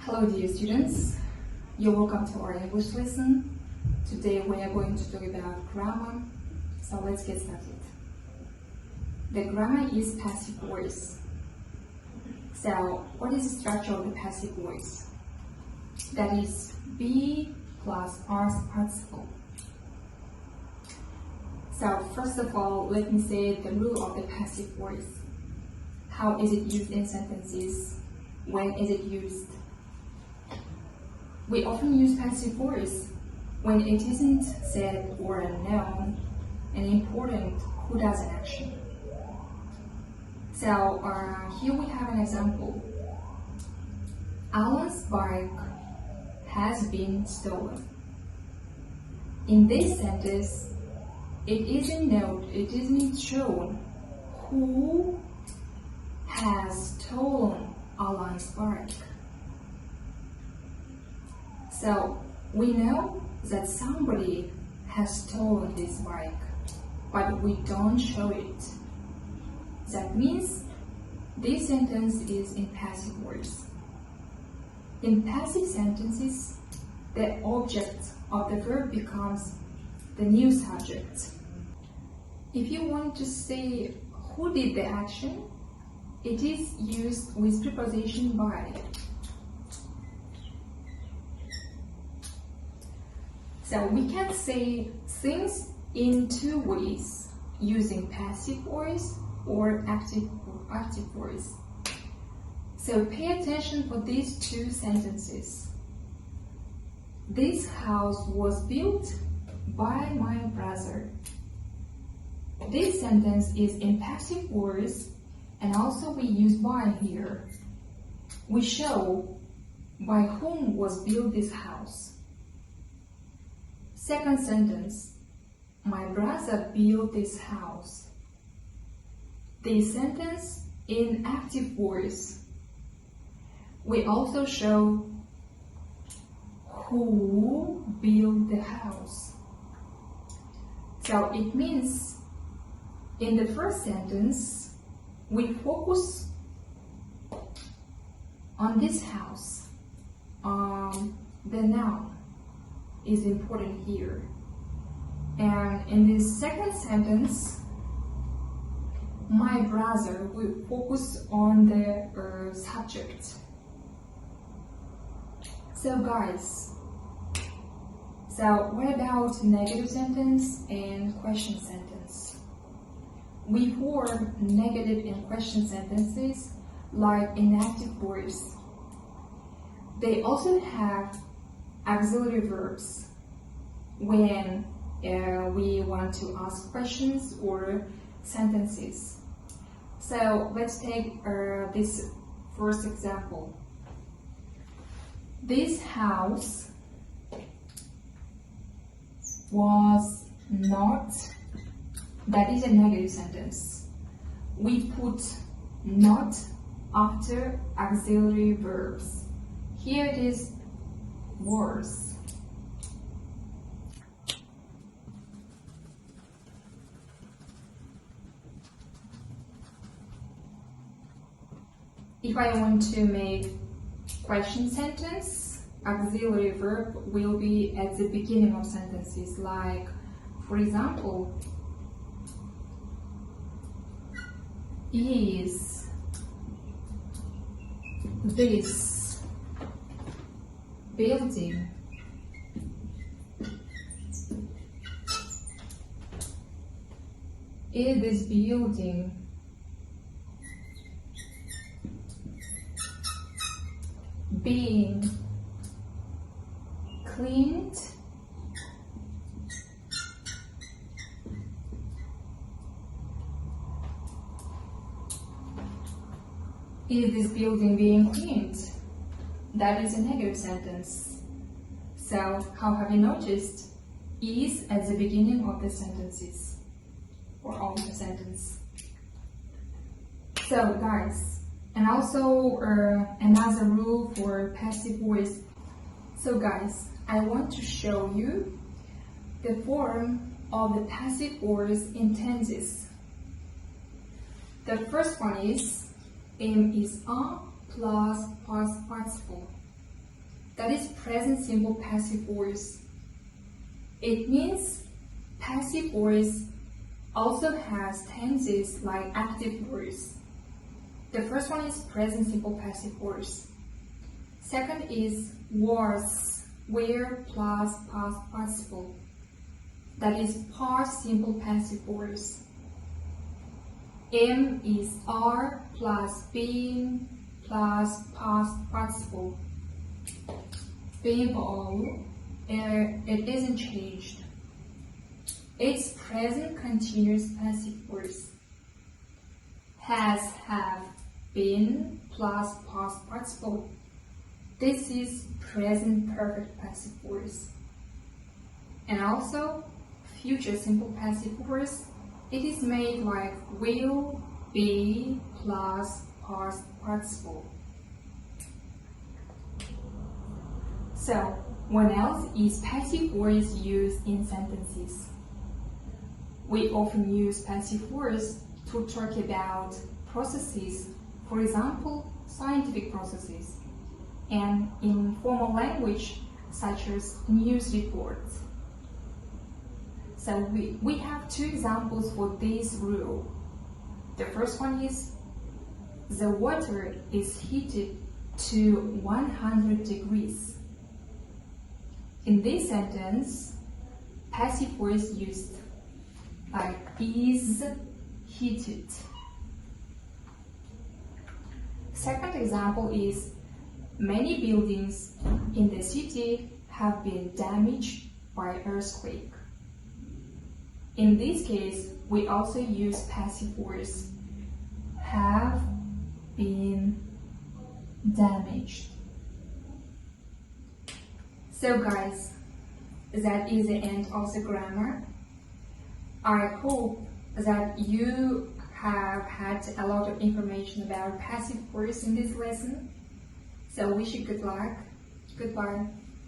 Hello dear students, you're welcome to our English lesson. Today we are going to talk about grammar, so let's get started. The grammar is passive voice. So what is the structure of the passive voice? That is be plus past participle. So first of all, let me say the rule of the passive voice. How is it used in sentences? When is it used? We often use passive voice when it isn't said or known and important who does an action. So here we have an example. Alan's bike has been stolen. In this sentence, it isn't shown who has stolen Alan's bike. So we know that somebody has stolen this bike, but we don't show it. That means this sentence is in passive voice. In passive sentences, the object of the verb becomes the new subject. If you want to say who did the action, it is used with preposition by. So we can say things in two ways, using passive voice or active voice. So pay attention for these two sentences. This house was built by my brother. This sentence is in passive voice, and also we use by here. We show by whom was built this house. Second sentence, my brother built this house. This sentence in active voice. We also show who built the house. So it means in the first sentence, we focus on this house. The noun is important here. And in this second sentence, my brother will focus on the subject. So guys, what about negative sentence and question sentence? We form negative and question sentences like in active voice. They also have auxiliary verbs when we want to ask questions or sentences. So let's take this first example. This house was not, that is a negative sentence. We put not after auxiliary verbs. Here it is was. If I want to make question sentence, auxiliary verb will be at the beginning of sentences, like, for example, is this building being cleaned? Is this building being cleaned? That is a negative sentence. So, how have you noticed? Is at the beginning of the sentences or of the sentence. So, guys, and also another rule for passive voice. So, guys, I want to show you the form of the passive voice in tenses. The first one is M is un plus past participle. that is present simple passive voice. It means passive voice also has tenses like active voice. The first one is present simple passive voice. Second is was, where plus past participle. That is past simple passive voice. M is are plus being plus past participle. Being for all, it isn't changed. It's present continuous passive voice. Has, have, been plus past participle. This is present perfect passive voice. And also future simple passive voice. It is made like will, be plus past participle. So, when else is passive voice used in sentences? We often use passive voice to talk about processes, for example, scientific processes, and in formal language, such as news reports. So we have two examples for this rule. The first one is, the water is heated to 100 degrees. In this sentence, passive voice used like is heated. Second example is, many buildings in the city have been damaged by earthquake. In this case, we also use passive voice, have been damaged. So guys, that is the end of the grammar. I hope that you have had a lot of information about passive voice in this lesson. So wish you good luck. Goodbye.